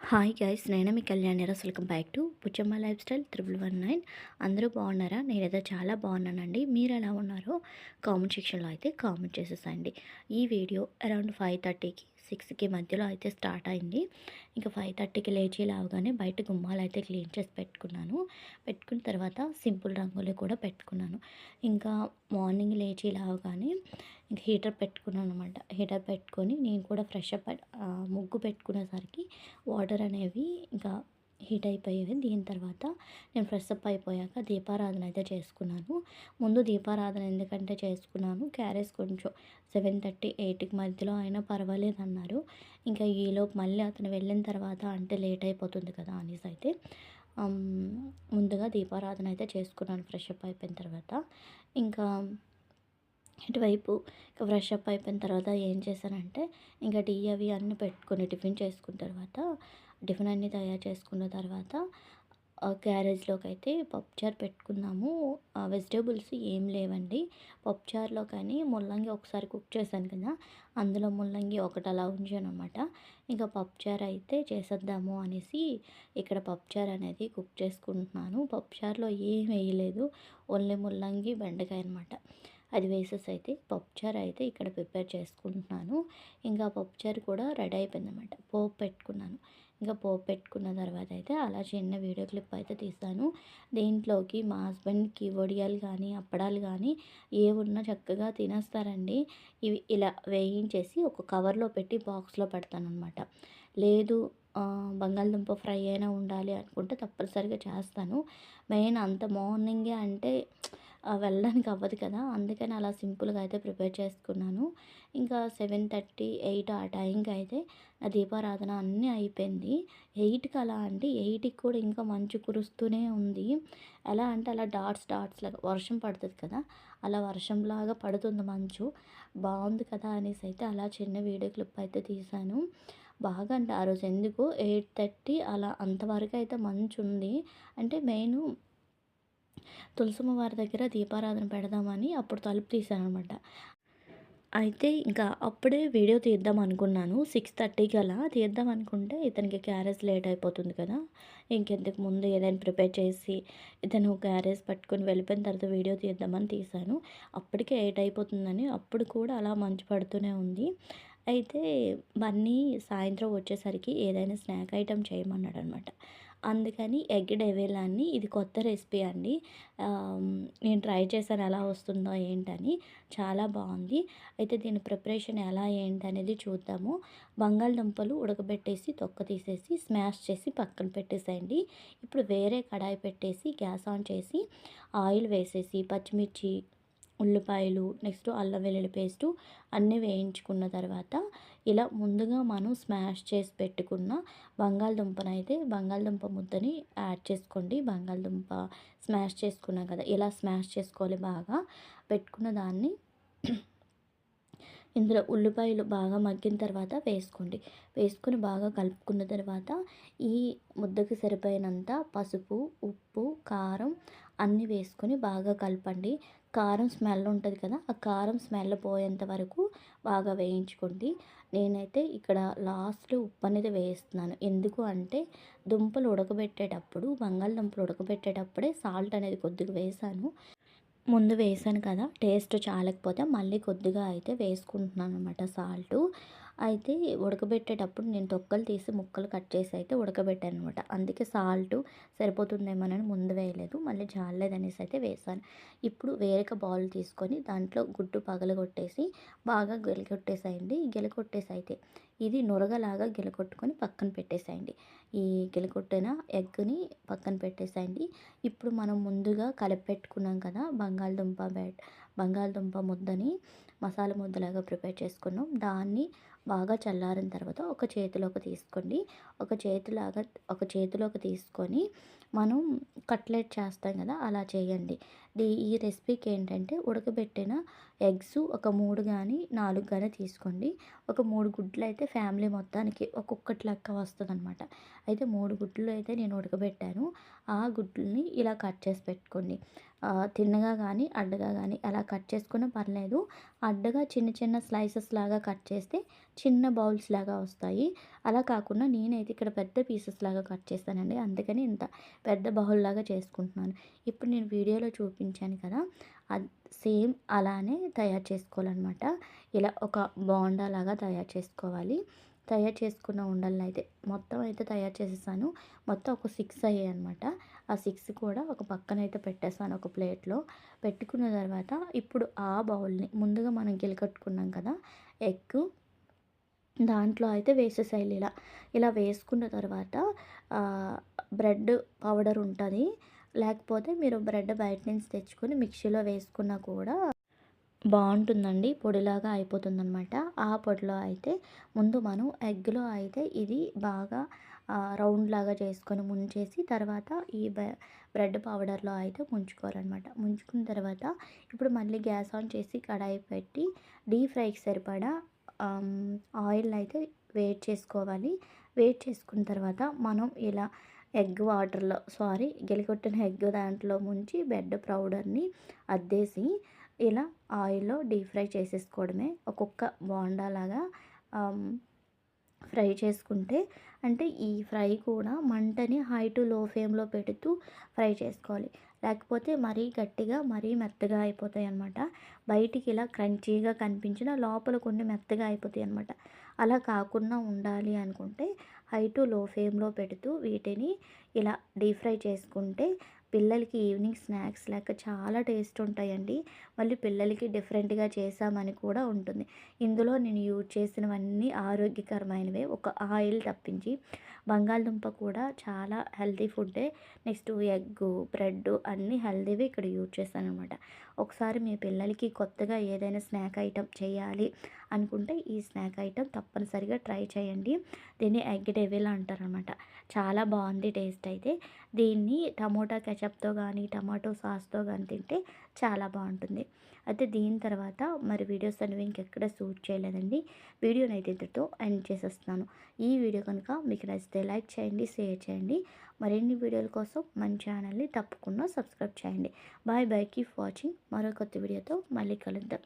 Hi guys, నేను మీ Kalyani Raj. Welcome back to Puchamma lifestyle 319. అందరూ బాగున్నారా? నేనైతే చాలా బాగున్నానండి. మీరు ఎలా ఉన్నారో కామెంట్ సెక్షన్లో అయితే కామెంట్ చేసేసండి. ఈ వీడియో అరౌండ్ 5:30కి 6కి మధ్యలో అయితే స్టార్ట్ అయింది. ఇంకా 5:30కి లేచి లేవగానే బయట గుమ్మాలు అయితే క్లీన్ చేసి పెట్టుకున్నాను. పెట్టుకున్న తర్వాత సింపుల్ రంగులు కూడా పెట్టుకున్నాను. ఇంకా మార్నింగ్ లేచి లేవగానే ఇంక హీటర్ పెట్టుకున్నాను అనమాట. హీటర్ పెట్టుకొని నేను కూడా ఫ్రెష్ అప్ ముగ్గు పెట్టుకునేసరికి వాటర్ అనేవి ఇంకా హీట్ అయిపోయేవి. దీని తర్వాత నేను ఫ్రెష్ అప్ అయిపోయాక దీపారాధన అయితే చేసుకున్నాను. ముందు దీపారాధన ఎందుకంటే చేసుకున్నాను, క్యారేజ్ కొంచెం 7:30 8కి మధ్యలో అయినా పర్వాలేదు అన్నారు. ఇంకా ఈలోపు మళ్ళీ అతను వెళ్ళిన తర్వాత అంటే లేట్ అయిపోతుంది కదా అనేసి అయితే ముందుగా దీపారాధన అయితే చేసుకున్నాను ఫ్రెష్ అప్ అయిపోయిన తర్వాత. ఇంకా ఇటువైపు ఫ్రెష్ అప్ అయిపోయిన తర్వాత ఏం చేశానంటే ఇంకా టీ అవి అన్నీ పెట్టుకొని టిఫిన్ చేసుకున్న తర్వాత టిఫిన్ అన్నీ తయారు చేసుకున్న తర్వాత క్యారేజ్లోకి అయితే పప్పుచారు పెట్టుకున్నాము. వెజిటేబుల్స్ ఏం లేవండి. పప్పుచారులో కానీ ముల్లంగి ఒకసారి కుక్ చేశాను కదా, అందులో ముల్లంగి ఒకటి అలా ఉంచాను అనమాట. ఇంకా పప్పుచారు అయితే చేసేద్దాము అనేసి ఇక్కడ పప్పుచారు అనేది కుక్ చేసుకుంటున్నాను. పప్పుచారులో ఏం వేయలేదు, ఓన్లీ ముల్లంగి బెండకాయ అనమాట. అది వేసేసి అయితే పప్పుచారు అయితే ఇక్కడ ప్రిపేర్ చేసుకుంటున్నాను. ఇంకా పప్పుచారు కూడా రెడీ అయిపోయిందన్నమాట. పోపు పెట్టుకున్నాను. ఇంకా పోపు పెట్టుకున్న తర్వాత అయితే అలా చిన్న వీడియో క్లిప్ అయితే తీస్తాను. దీంట్లోకి మా హస్బెండ్కి వడియాలు కానీ అప్పడాలు కానీ ఏవున్నా చక్కగా తినేస్తారండి. ఇవి ఇలా వేయించేసి ఒక కవర్లో పెట్టి బాక్స్లో పెడతానమాట. లేదు బంగాళదుంప ఫ్రై అయినా ఉండాలి అనుకుంటే తప్పనిసరిగా చేస్తాను. మెయిన్ అంత మార్నింగే అంటే వెళ్ళడానికి అవ్వదు కదా, అందుకని అలా సింపుల్గా అయితే ప్రిపేర్ చేసుకున్నాను. ఇంకా 7:30 8 ఆ టైంకి అయితే నా దీపారాధన అన్నీ అయిపోయింది. 8కి అలా అంటే 8కి కూడా ఇంకా మంచు కురుస్తూనే ఉంది. ఎలా అంటే అలా డాట్స్ డాట్స్ లాగా వర్షం పడుతుంది కదా, అలా వర్షంలాగా పడుతుంది మంచు. బాగుంది కదా అనేసి అయితే అలా చిన్న వీడియో క్లిప్ అయితే తీశాను. బాగా అంటే ఆ రోజు ఎందుకు 8:30 అలా అంతవరకు అయితే మంచు ఉంది. అంటే మెయిన్ తులసమ్మ వారి దగ్గర దీపారాధన పెడదామని అప్పుడు తలుపు తీశాననమాట. అయితే ఇంకా అప్పుడే వీడియో తీద్దాం అనుకున్నాను. 6:30కి అలా తీద్దాం అనుకుంటే ఇతనికి క్యారేజ్ లేట్ అయిపోతుంది కదా, ఇంకెందుకు ముందు ఏదైనా ప్రిపేర్ చేసి ఇతను క్యారేజ్ పట్టుకొని వెళ్ళిపోయిన తర్వాత వీడియో తీద్దామని తీశాను. అప్పటికే 8 అయిపోతుందని అప్పుడు కూడా అలా మంచు పడుతూనే ఉంది. అయితే బన్నీ సాయంత్రం వచ్చేసరికి ఏదైనా స్నాక్ ఐటెం చేయమన్నాడు అనమాట. అందుకని ఎగ్ డెవిలాన్ని, ఇది కొత్త రెసిపీ అండి. నేను ట్రై చేశాను ఎలా వస్తుందో ఏంటని, చాలా బాగుంది. అయితే దీని ప్రిపరేషన్ ఎలా ఏంటనేది చూద్దాము. బంగాళదుంపలు ఉడకబెట్టేసి తొక్క తీసేసి స్మాష్ చేసి పక్కన పెట్టేసేయండి. ఇప్పుడు వేరే కడాయి పెట్టేసి గ్యాస్ ఆన్ చేసి ఆయిల్ వేసేసి పచ్చిమిర్చి, ఉల్లిపాయలు, నెక్స్ట్ అల్లం వెల్లుల్లి పేస్టు అన్నీ వేయించుకున్న తర్వాత ఇలా ముందుగా మనం స్మాష్ చేసి పెట్టుకున్న బంగాళదుంప ముద్దని యాడ్ చేసుకోండి. బంగాళదుంప స్మాష్ చేసుకున్నాం కదా, ఇలా స్మాష్ చేసుకోవాలి. బాగా పెట్టుకున్న దాన్ని ఇందులో ఉల్లిపాయలు బాగా మగ్గిన తర్వాత వేసుకోండి. వేసుకొని బాగా కలుపుకున్న తర్వాత ఈ ముద్దకి సరిపోయినంత పసుపు, ఉప్పు, కారం అన్నీ వేసుకొని బాగా కలపండి. కారం స్మెల్ ఉంటుంది కదా, ఆ కారం స్మెల్ పోయేంత వరకు బాగా వేయించుకోండి. నేనైతే ఇక్కడ లాస్ట్లో ఉప్పు అనేది వేస్తున్నాను. ఎందుకు అంటే బంగాళదుంపలు ఉడకబెట్టేటప్పుడే సాల్ట్ అనేది కొద్దిగా వేసాను. ముందు వేసాను కదా, టేస్ట్ చాలకపోతే మళ్ళీ కొద్దిగా అయితే వేసుకుంటున్నాను అనమాట సాల్టు. అయితే ఉడకబెట్టేటప్పుడు నేను తొక్కలు తీసి ముక్కలు కట్ చేసి అయితే ఉడకబెట్టాను అనమాట. అందుకే సాల్టు సరిపోతుందేమోనని ముందు వేయలేదు, మళ్ళీ జాలేదనేసి అయితే వేసాను. ఇప్పుడు వేరొక బౌల్ తీసుకొని దాంట్లో గుడ్డు పగలగొట్టేసి బాగా గెలకొట్టేసి అయితే ఇది నురగలాగా గెలకొట్టుకొని పక్కన పెట్టేసేయండి. ఈ గెలకొట్టిన ఎగ్ని పక్కన పెట్టేసేయండి. ఇప్పుడు మనం ముందుగా కలిపెట్టుకున్నాం కదా బంగాళదుంప ముద్దని మసాలా ముద్దలాగా ప్రిపేర్ చేసుకున్నాం. దాన్ని బాగా చల్లారిన తర్వాత ఒక చేతిలోకి తీసుకొని మనం కట్లెట్ చేస్తాం కదా, అలా చేయండి. ఈ రెసిపీకి ఏంటంటే ఉడకబెట్టిన ఎగ్స్ ఒక 3 కానీ 4 కానీ తీసుకోండి. ఒక 3 గుడ్లు అయితే ఫ్యామిలీ మొత్తానికి ఒక్కొక్కటి లెక్క వస్తుందన్నమాట. అయితే 3 గుడ్లు అయితే నేను ఉడకబెట్టాను. ఆ గుడ్లని ఇలా కట్ చేసి పెట్టుకోండి. తిన్నగా కానీ అడ్డగా కానీ అలా కట్ చేసుకున్నా పర్లేదు. అడ్డగా చిన్న చిన్న స్లైసెస్ లాగా కట్ చేస్తే చిన్న బౌల్స్ లాగా వస్తాయి. అలా కాకుండా నేనైతే ఇక్కడ పెద్ద పీసెస్ లాగా కట్ చేస్తానండి. అందుకని ఇంత పెద్ద బౌల్ లాగా చేసుకుంటున్నాను. ఇప్పుడు నేను వీడియోలో చూపించాను కదా! అద్ సేమ్ అలానే తయారు చేసుకోవాలనమాట. ఇలా ఒక బోండా లాగా తయారు చేసుకోవాలి. తయారు చేసుకున్న ఉండలనైతే మొత్తం అయితే తయారు చేసేసాను. మొత్తం ఒక 6 అయ్యాయన్నమాట. ఆ 6 కూడా ఒక పక్కనైతే పెట్టేసాను ఒక ప్లేట్‌లో. పెట్టుకున్న తర్వాత ఇప్పుడు ఆ బౌల్‌ని ముందుగా మనం గిలకట్టుకున్నాం కదా! ఎగ్గు దాంట్లో అయితే వేసేసేయాలి ఇలా. ఇలా వేసుకున్న తర్వాత ఆహ్, బ్రెడ్ పౌడర్ ఉంటది. లేకపోతే మీరు బ్రెడ్ బయట నుంచి తెచ్చుకొని మిక్సీలో వేసుకున్నా కూడా బావుంటుందండి. పొడిలాగా అయిపోతుందనమాట. ఆ పొడిలో అయితే ముందు మనం ఎగ్‌లో అయితే ఇది బాగా రౌండ్ లాగా చేసుకొని ముంచేసి తర్వాత ఈ బ్రెడ్ పౌడర్‌లో అయితే ముంచుకోవాలనమాట. ముంచుకున్న తర్వాత ఇప్పుడు మళ్ళీ గ్యాస్ ఆన్ చేసి కడాయి పెట్టి డీప్ ఫ్రైకి సరిపడా ఆయిల్‌ని అయితే వేడి చేసుకోవాలి. వేడి చేసుకున్న తర్వాత మనం ఇలా ఎగ్ వాటర్‌లో గెలికొట్టిన ఎగ్ దాంట్లో ముంచి బ్రెడ్ పౌడర్‌ని అద్దేసి ఇలా ఆయిల్‌లో డీప్ ఫ్రై చేసేసుకోవడమే. ఒక్కొక్క బోండాలాగా ఆహ్, ఫ్రై చేసుకుంటే అంటే ఈ ఫ్రై కూడా మంటని హై టు లో ఫ్లేమ్‌లో పెడుతూ ఫ్రై చేసుకోవాలి. లేకపోతే మరీ గట్టిగా, మరీ మెత్తగా అయిపోతాయన్నమాట. బయటికి ఇలా క్రంచీగా కనిపించిన లోపల కొన్ని మెత్తగా అయిపోతాయన్నమాట. అలా కాకుండా ఉండాలి అనుకుంటే హై టు లో ఫ్లేమ్‌లో పెడుతూ వీటిని ఇలా డీప్ ఫ్రై చేసుకుంటే పిల్లలకి ఈవినింగ్ స్నాక్స్ లెక్క చాలా టేస్ట్ ఉంటాయండి. మళ్ళీ పిల్లలకి డిఫరెంట్‌గా చేశామని కూడా ఉంటుంది. ఇందులో నేను యూజ్ చేసినవన్నీ ఆరోగ్యకరమైనవే. ఒక ఆయిల్ తప్పించి. బంగాళదుంప కూడా చాలా హెల్తీ ఫుడ్డే. నెక్స్ట్ ఎగ్గు, బ్రెడ్డు అన్నీ హెల్తీవే ఇక్కడ యూజ్ చేశాననమాట. ఒకసారి మీ పిల్లలకి కొత్తగా ఏదైనా స్నాక్ ఐటెమ్ చేయాలి అనుకుంటే ఈ స్నాక్ ఐటెమ్ తప్పనిసరిగా ట్రై చేయండి. దీన్ని ఎగ్ డెవిల్ అంటారనమాట. చాలా బావుంది టేస్ట్ అయితే. దీన్ని టమోటా కెచప్‌తో గానీ, టమాటో సాస్‌తో గానీ తింటే చాలా బావుంటుంది. అయితే దీని తర్వాత మరి వీడియోస్ అనేవి ఇంకెక్కడ షూట్ చేయలేదండి. వీడియోనైతే ఇంతటితో ఎండ్ చేసేస్తున్నాను. ఈ వీడియో కనుక మీకు నచ్చితే లైక్ చేయండి, షేర్ చేయండి. మరిన్ని వీడియోల కోసం మన ఛానల్‌ని తప్పకుండా సబ్స్క్రైబ్ చేయండి. Bye bye. Keep watching. మరో కొత్త వీడియోతో మళ్ళీ కలుద్దాం.